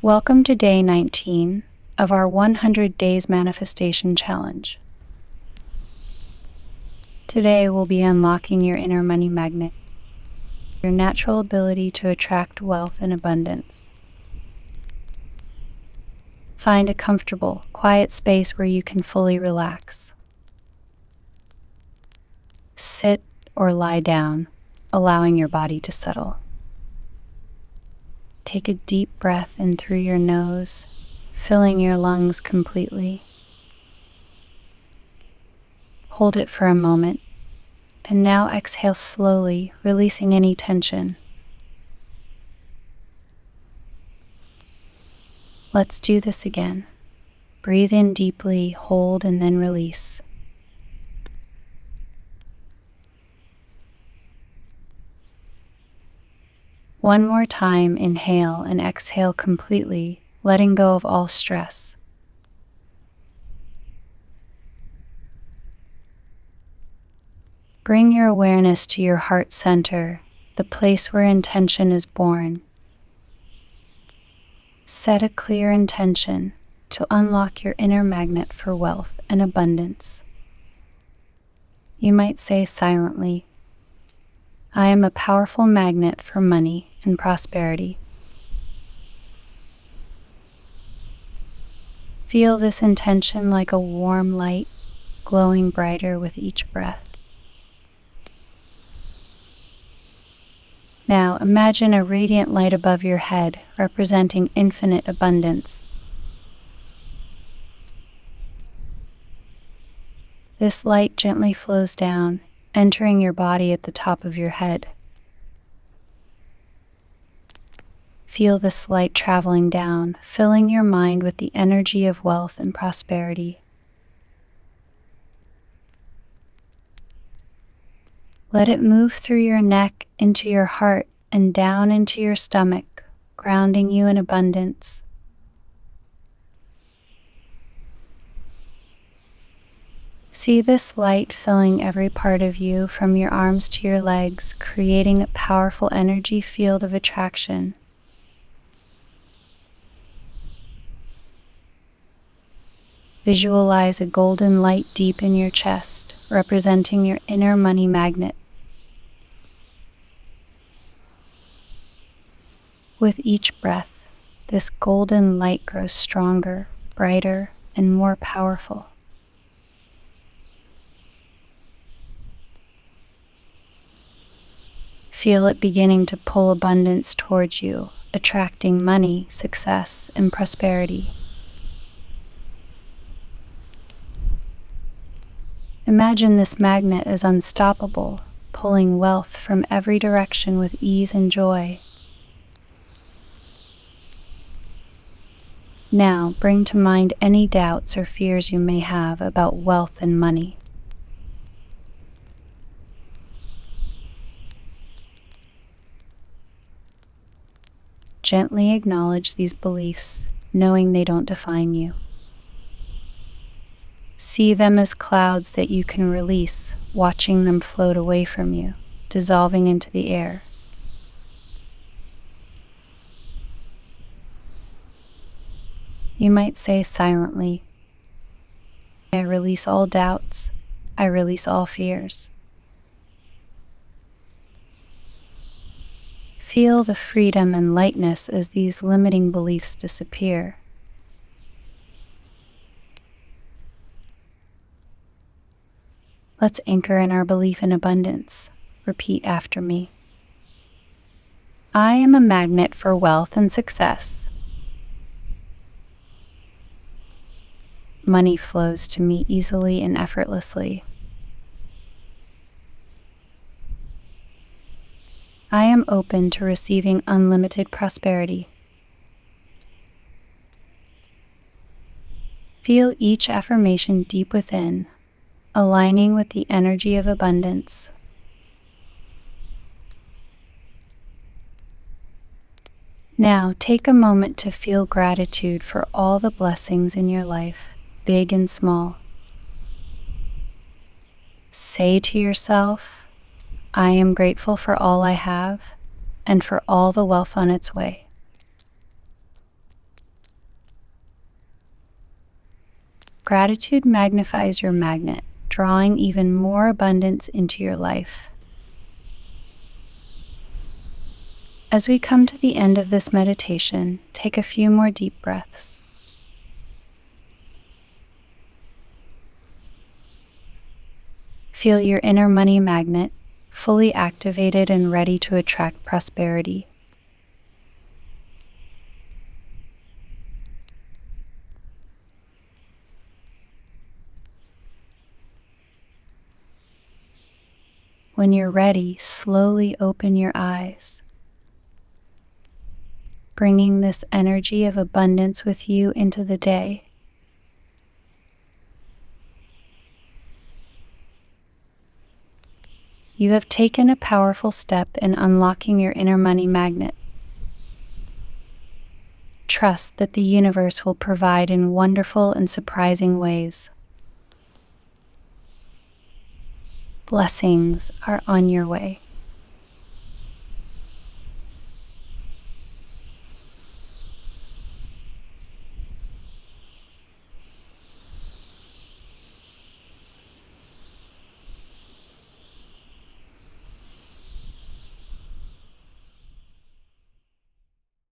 Welcome to day 19 of our 100 Days Manifestation Challenge. Today we'll be unlocking your inner money magnet, your natural ability to attract wealth and abundance. Find a comfortable, quiet space where you can fully relax. Sit or lie down, allowing your body to settle. Take a deep breath in through your nose, filling your lungs completely. Hold it for a moment, and now exhale slowly, releasing any tension. Let's do this again. Breathe in deeply, hold, and then release. One more time, inhale and exhale completely, letting go of all stress. Bring your awareness to your heart center, the place where intention is born. Set a clear intention to unlock your inner magnet for wealth and abundance. You might say silently, I am a powerful magnet for money and prosperity. Feel this intention like a warm light, glowing brighter with each breath. Now imagine a radiant light above your head, representing infinite abundance. This light gently flows down, entering your body at the top of your head. Feel this light traveling down, filling your mind with the energy of wealth and prosperity. Let it move through your neck, into your heart, and down into your stomach, grounding you in abundance. See this light filling every part of you, from your arms to your legs, creating a powerful energy field of attraction. Visualize a golden light deep in your chest, representing your inner money magnet. With each breath, this golden light grows stronger, brighter, and more powerful. Feel it beginning to pull abundance towards you, attracting money, success, and prosperity. Imagine this magnet as unstoppable, pulling wealth from every direction with ease and joy. Now, bring to mind any doubts or fears you may have about wealth and money. Gently acknowledge these beliefs, knowing they don't define you. See them as clouds that you can release, watching them float away from you, dissolving into the air. You might say silently, I release all doubts, I release all fears. Feel the freedom and lightness as these limiting beliefs disappear. Let's anchor in our belief in abundance. Repeat after me. I am a magnet for wealth and success. Money flows to me easily and effortlessly. I am open to receiving unlimited prosperity. Feel each affirmation deep within, aligning with the energy of abundance. Now, take a moment to feel gratitude for all the blessings in your life, big and small. Say to yourself, I am grateful for all I have and for all the wealth on its way. Gratitude magnifies your magnet, drawing even more abundance into your life. As we come to the end of this meditation, take a few more deep breaths. Feel your inner money magnet fully activated and ready to attract prosperity. When you're ready, slowly open your eyes, bringing this energy of abundance with you into the day. You have taken a powerful step in unlocking your inner money magnet. Trust that the universe will provide in wonderful and surprising ways. Blessings are on your way.